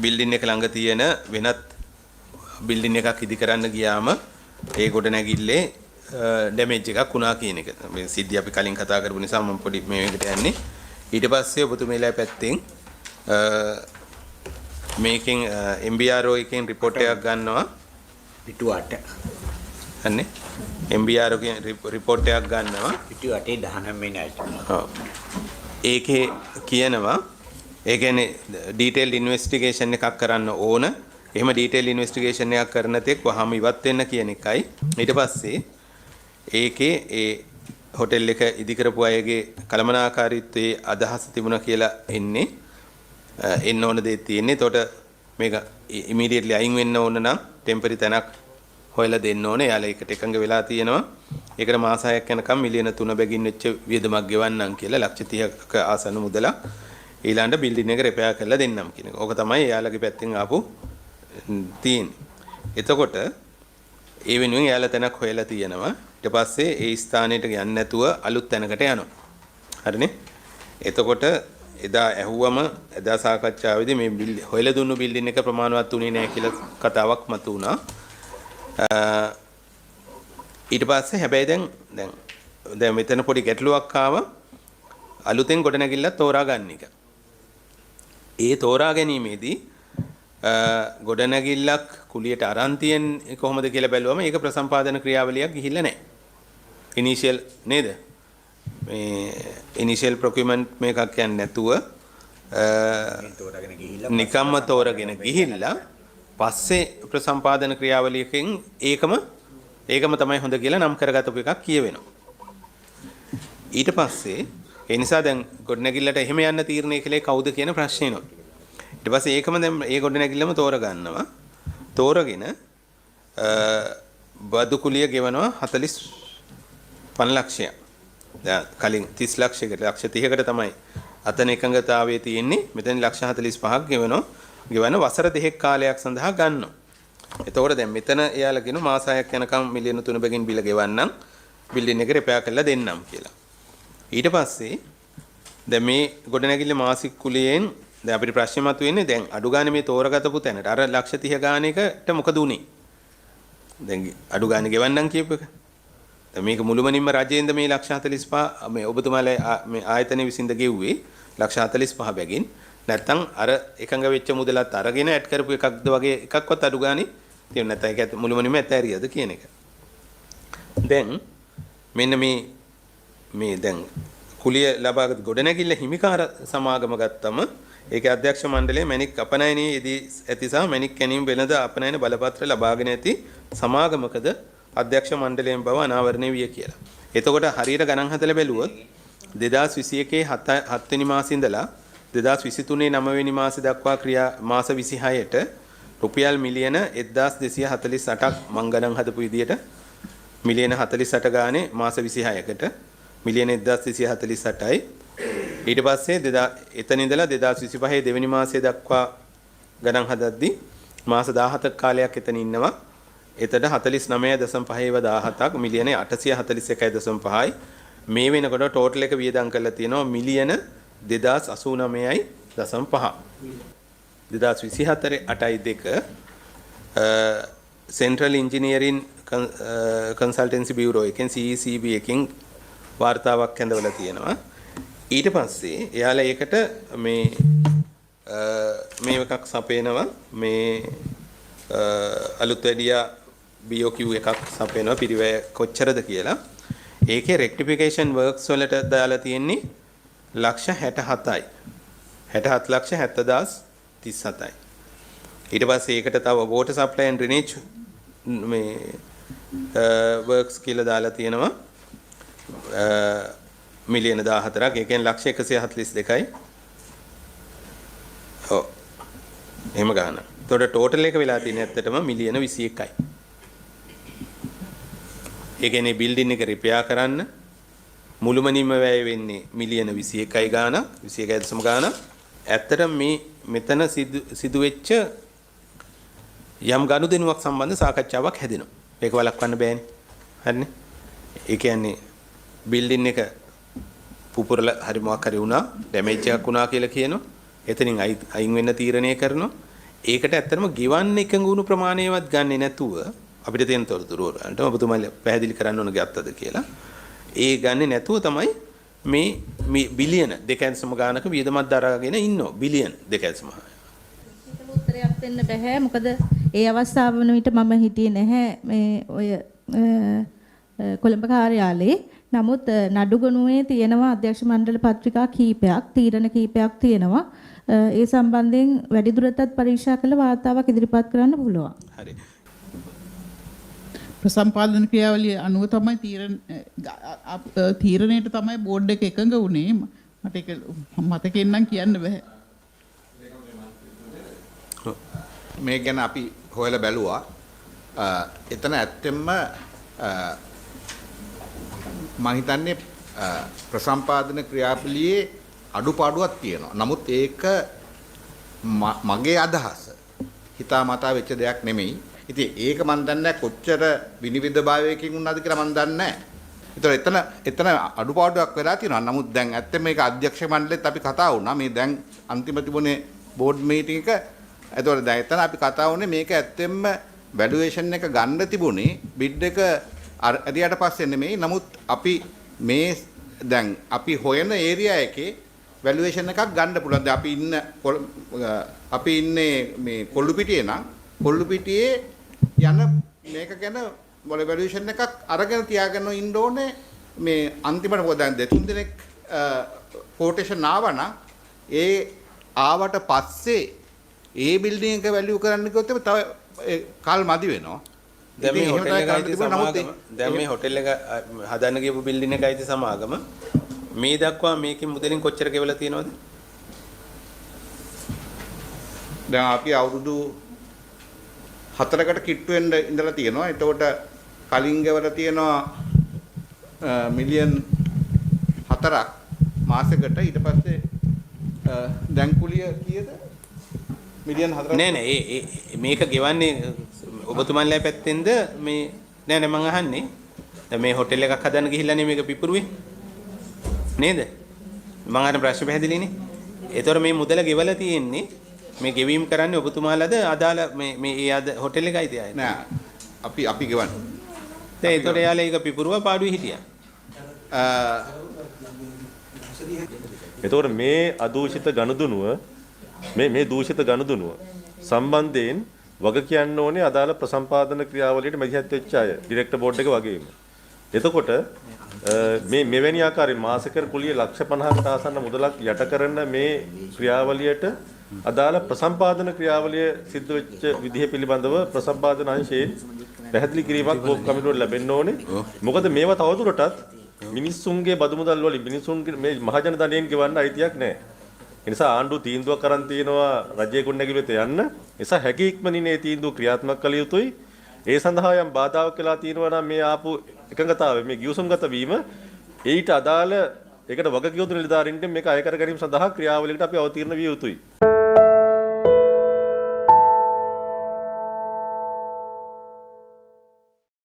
Building එක ළඟ තියෙන වෙනත් බිල්ඩින් එකක් ඉදි කරන්න ගියාම ඒ ගොඩ නැගිල්ලේ ඩැමේජ් එකක් වුණා කියන එක. මේ සිද්ධිය අපි කලින් කතා කරපු නිසා මම පොඩි මේකට යන්නේ. ඊට පස්සේ ඔබතුමීලා පැත්තෙන් මේකෙන් MBRO එකෙන් රිපෝට් එකක් ගන්නවා පිටු 8 අනේ MBRO එකෙන් රිපෝට් එකක් ගන්නවා පිටු 8 19 වෙනිදාට. ඔව්. ඒකේ කියනවා ඒ කියන්නේ ඩීටේල්ඩ් ඉන්වෙස්ටිගේෂන් එකක් කරන්න ඕන. එහෙම ඩීටේල් ඉන්වෙස්ටිගේෂන් එකක් කරන තෙක් වහම ඉවත් වෙන්න කියන එකයි. ඊට පස්සේ ඒකේ ඒ හොටෙල් එක ඉදි කරපු අයගේ කළමනාකාරීත්වයේ අදහස තිබුණා කියලා එන්නේ එන්න ඕන දේ තියෙන්නේ. එතකොට මේක ඉමීඩියට්ලි අයින් වෙන්න ඕන නම් ටෙම්පරරි තැනක් හොයලා දෙන්න ඕනේ. එයාලා ඒකට එකඟ වෙලා තියෙනවා. ඒකට මාස 6ක් යනකම් මිලියන 3 බැගින් වෙච්ච වියදමක් ගෙවන්නම් කියලා ලක්ෂ 30ක ආසන්න මුදලක් ඊළඟ බිල්ඩින් එක රිපෙයාර් කරලා දෙන්නම් කියන එක. ඕක තමයි එයාලගේ පැත්තෙන් ආපු තියෙන්නේ. එතකොට ඒ වෙනුවෙන් එයාලා තැනක් හොයලා තියෙනවා. ඊට පස්සේ ඒ ස්ථානෙට යන්නේ නැතුව අලුත් තැනකට යනවා. හරිනේ? එතකොට එදා ඇහුවම එදා සාකච්ඡාවේදී මේ හොයලා දුන්නු බිල්ඩින් එක ප්‍රමාණවත් උනේ නැහැ කියලා කතාවක් මතුවුණා. ඊට පස්සේ හැබැයි දැන් මෙතන පොඩි ගැටලුවක් ආවා. අලුතෙන් ගොඩනැගිල්ලක් තෝරා ගන්න එක. ඒ තෝරා ගැනීමේදී ගොඩනැගිල්ලක් කුලියට අරන් තියෙන්නේ කොහොමද කියලා බැලුවම ඒක ප්‍රසම්පාදන ක්‍රියාවලියක් ගිහිල්ලා නැහැ. ඉනිෂියල් නේද? මේ ඉනිෂියල් ප්‍රොකියුමන්ට් මේකක් කියන්නේ නැතුව නිකම්ම තෝරගෙන ගිහිල්ලා පස්සේ ප්‍රසම්පාදන ක්‍රියාවලියකින් ඒකම තමයි හොඳ කියලා නම් කරගත්තු එකක් කියවෙනවා. ඊට පස්සේ ඒ නිසා දැන් ගොඩනැගිල්ලට එහෙම යන්න තීරණය කළේ කවුද කියන ප්‍රශ්නේ එනවා. ඊට පස්සේ ඒකම දැන් ඒ ගොඩනැගිල්ලම තෝරගන්නවා. තෝරගෙන බදු කුලිය ගෙවනවා 45 ලක්ෂයක්. දැන් කලින් 30 ලක්ෂයකට ලක්ෂ 30කට තමයි අතන එකඟතාවයේ තියෙන්නේ. මෙතන ලක්ෂ 45ක් ගෙවන වසර 2ක කාලයක් සඳහා ගන්නවා. එතකොට දැන් මෙතන එයාලා කියන මාස 6ක් යනකම් මිලියන 3 බැගින් බිල ගෙවන්නම් බිල්ඩින් එක රිපෙයාර් කරලා දෙන්නම් කියලා. ඊට පස්සේ දැන් මේ ගොඩනැගිල්ල මාසික කුලියෙන් දැන් අපිට ප්‍රශ්නේ මතුවෙන්නේ දැන් අඩු ගානේ මේ තෝරගතපු තැනට අර ලක්ෂ 30 ගාන එකට මොකද උනේ? දැන් අඩු ගානේ ගෙවන්නම් කියපු එක. දැන් මේක මුළුමනින්ම රජයෙන්ද මේ ලක්ෂ 45 මේ ඔබතුමාලා මේ ආයතනයේ විසින්ද ගෙව්වේ ලක්ෂ 45 බැගින් නැත්තම් අර එකඟ වෙච්ච මුදලත් අරගෙන ඇඩ් කරපු එකක්ද වගේ එකක්වත් අඩු ගානේ තියෙන නැත්නම් ඒක මුළුමනින්ම ඇතෑරියද කියන එක. දැන් මෙන්න මේ දැන් කුලිය ලබාගත් ගොඩනැගිල්ල හිමිකාර සමාගම ගත්තම ඒකේ අධ්‍යක්ෂ මණ්ඩලය මැණික් අපනයනයේ යෙදී ඇති සහ මැණික් කැණීම් වෙළඳ අපනයන බලපත්‍ර ලබාගෙන ඇති සමාගමකද අධ්‍යක්ෂ මණ්ඩලයෙන් බව අනාවරණය විය කියලා. එතකොට හරියට ගණන් හදලා බැලුවොත් 2021 7 වෙනි මාසේ ඉඳලා 2023 9 වෙනි මාසේ දක්වා මාස 26ට රුපියල් මිලියන 1248ක් මං ගණන් හදපු විදියට මිලියන 48 ගානේ මාස 26කට මිලියන 1248යි ඊට පස්සේ එතන ඉඳලා 2025 දෙවෙනි මාසයේ දක්වා ගණන් හදද්දී මාස 17ක කාලයක් එතන ඉන්නවා. එතන 49.5 මිලියන 841.5යි මේ වෙනකොට ටෝටල් එක වියදම් කරලා තියෙනවා මිලියන 2089.5 2024 8.2 සෙන්ට්‍රල් ඉන්ජිනියරින් කන්සල්ටන්සි බියුරෝ එකෙන් CECB එකෙන් වාර්තාවක් ඇඳවලා තියෙනවා. ඊට පස්සේ එයාලා ඒකට මේ එකක් සපේනවා මේ අලුත් වැඩියා BOQ එකක් සපේනවා පිරිවැය කොච්චරද කියලා. ඒකේ රෙක්ටිෆිකේෂන් වර්ක්ස් වලට දාලා තියෙන්නේ ලක්ෂ 67යි. 67 ලක්ෂ 70,037යි. ඊට පස්සේ ඒකට තව water supply and drainage මේ වර්ක්ස් කියලා දාලා තියෙනවා මිලියන 14ක්. ඒ කියන්නේ ලක්ෂ 142යි. ඔව්. එහෙම ගන්න. එතකොට ටෝටල් එක වෙලා තියෙන්නේ ඇත්තටම මිලියන 21යි. ඒ කියන්නේ බිල්ඩින් එක රිපෙයාර් කරන්න මුළුමනින්ම වැය වෙන්නේ මිලියන 21යි ගාණක් 21.0 ගාණක්. ඇත්තටම මෙතන සිදු වෙච්ච යම් ගනුදෙනුවක් සම්බන්ධ සාකච්ඡාවක් හැදෙනවා. ඒක වළක්වන්න බෑනේ. හරිනේ. ඒ කියන්නේ බිල්ඩින් එක පුපුරලා හරි මොකක් හරි වුණා ඩැමේජ් එකක් වුණා කියලා කියනවා. එතනින් අයින් වෙන්න තීරණය කරනවා. ඒකට ඇත්තටම ගෙවන්න එකඟ වුණු ප්‍රමාණයවත් ගන්නෙ නැතුව අපිට තියෙන තොරතුරු වලට ඔබතුමාලා පැහැදිලි කරන්න ඕන ගත්තද කියලා. ඒ ගන්නෙ නැතුව තමයි මේ බිලියන 2.5 ගානක වියදමක් දරාගෙන ඉන්නවා. බිලියන 2.5. ඒකට උත්තරයක් දෙන්න බෑ. මොකද ඒ අවස්ථාව වන විට මම හිටියේ නැහැ මේ ඔය කොළඹ කාර්යාලයේ. නමුත් නඩුගනුවේ තියෙනවා අධ්‍යක්ෂ මණ්ඩල පත්‍රිකා කීපයක්, තීරණ කීපයක් තියෙනවා. ඒ සම්බන්ධයෙන් වැඩිදුරටත් පරීක්ෂා කළ වාර්තාවක් ඉදිරිපත් කරන්න පුළුවන්. හරි. ප්‍රසම්පාදන ක්‍රියාවලිය අනුව තමයි තීරණයට තමයි බෝඩ් එක එකඟ වුණේ. මට ඒක මතකෙන් නම් කියන්න බෑ. මේ ගැන අපි හොයලා බැලුවා. එතන ඇත්තෙන්ම මම හිතන්නේ ප්‍රසම්පාදන ක්‍රියාවලියේ අඩුපාඩුවක් තියෙනවා. නමුත් ඒක මගේ අදහස හිතාමතා වෙච්ච දෙයක් නෙමෙයි. ඉතින් ඒක මම දන්නේ කොච්චර විනිවිදභාවයකින් වුණාද කියලා මම දන්නේ නැහැ. එතන අඩුපාඩුවක් වෙලා තියෙනවා. නමුත් දැන් ඇත්තම මේක අධ්‍යක්ෂ මණ්ඩලෙත් අපි කතා වුණා. මේ දැන් අන්තිම තිබුණේ බෝඩ් මීටින් එක. ඒතකොට දැන් එතන අපි කතා වුණේ මේක ඇත්තෙන්ම වැලුවේෂන් එක ගන්න තිබුණේ බිඩ් එක අරියට පස්සේ නෙමෙයි. නමුත් අපි මේ දැන් අපි හොයන ඒරියා එකේ වැලුවේෂන් එකක් ගන්න පුළුවන්. දැන් අපි ඉන්නේ මේ කොල්ලුපිටියේ නම් කොල්ලුපිටියේ යන මේක ගැන මොළ වැලුවේෂන් එකක් අරගෙන තියාගෙන ඉන්න ඕනේ. මේ අන්තිමට මොකද දැන් දෙතුන් දිනක් කෝටේෂන් ආවනම් ඒ ආවට පස්සේ ඒ බිල්ඩින් එක වැලියු කරන්න කිව්වොත් තව කාල් මදි වෙනවා. දැන් මේ හොටෙල් එක අයිති සමාගම දැන් මේ හොටෙල් එක හදන්න ගියපු බිල්ඩින් එක අයිති සමාගම මේ දක්වා මේකෙන් මුදලින් කොච්චර ගෙවලා තියෙනවද? දැන් අපි අවුරුදු 4කට කිට්ටු වෙන්න ඉඳලා තියෙනවා. එතකොට කලින් ගෙවලා තියෙනවා මිලියන් 4ක් මාසෙකට. ඊට පස්සේ දැන් කුලිය කීයද? මිලියන් 4ක්. නෑ මේක ගෙවන්නේ ඔබතුමන්ලා පැත්තෙන්ද මේ නෑ මම අහන්නේ. දැන් මේ හොටෙල් එකක් හදන්න ගිහිල්ලානේ මේක පිපුරුවේ. නේද? මම අහන ප්‍රශ්න පැහැදිලිනේ. ඒතර මේ මුදල ගෙවලා තියෙන්නේ මේ ගෙවීම් කරන්නේ ඔබතුමාලාද අදාළ මේ හොටෙල් එකයි තියන්නේ. නෑ අපි ගෙවන්නේ. දැන් ඒතර යාලා ඒක පිපුරුවා පාඩුවේ හිටියා. එතකොට මේ අදූෂිත ගනුදෙනුව මේ දූෂිත ගනුදෙනුව සම්බන්ධයෙන් වග කියන්න ඕනේ අදාළ ප්‍රසම්පාදන ක්‍රියාවලියට මැදිහත් වෙච්ච අය ඩිරෙක්ටර් බෝඩ් එක වගේම. එතකොට මේ මෙවැනි ආකාරයෙන් මාසික කුලිය ලක්ෂ 50කට ආසන්න මුදලක් යට කරන මේ ක්‍රියාවලියට අදාළ ප්‍රසම්පාදන ක්‍රියාවලිය සිද්ධ වෙච්ච විදිහ පිළිබඳව ප්‍රසම්පාදන අංශයේ පැහැදිලි කිරීමක් බෝක් කමිටුවට ලැබෙන්න ඕනේ. මොකද මේවා තවදුරටත් මිනිස්සුන්ගේ බදු මුදල් වලින් මිනිස්සුන්ගේ මේ මහජන ධනයෙන් ගෙවන්න අයිතියක් නැහැ. ඒ නිසා ආණ්ඩුව තීන්දුවක් කරන් තියෙනවා රජයේ ගොඩනැගිලි වෙත යන්න. නිසා හැකි ඉක්මනින් මේ තීන්දුව ක්‍රියාත්මක කළ යුතුයි. ඒ සඳහා යම් බාධාවක් වෙලා තියෙනවා නම් මේ ආපු එකඟතාවය මේ ගිවිසුම්ගත වීම ඊට අදාළ ඒකට වගකියුතු නිලධාරීන්ට මේක අය කර ගැනීම සඳහා ක්‍රියාවලියකට අපි අවතීර්ණ විය යුතුයි.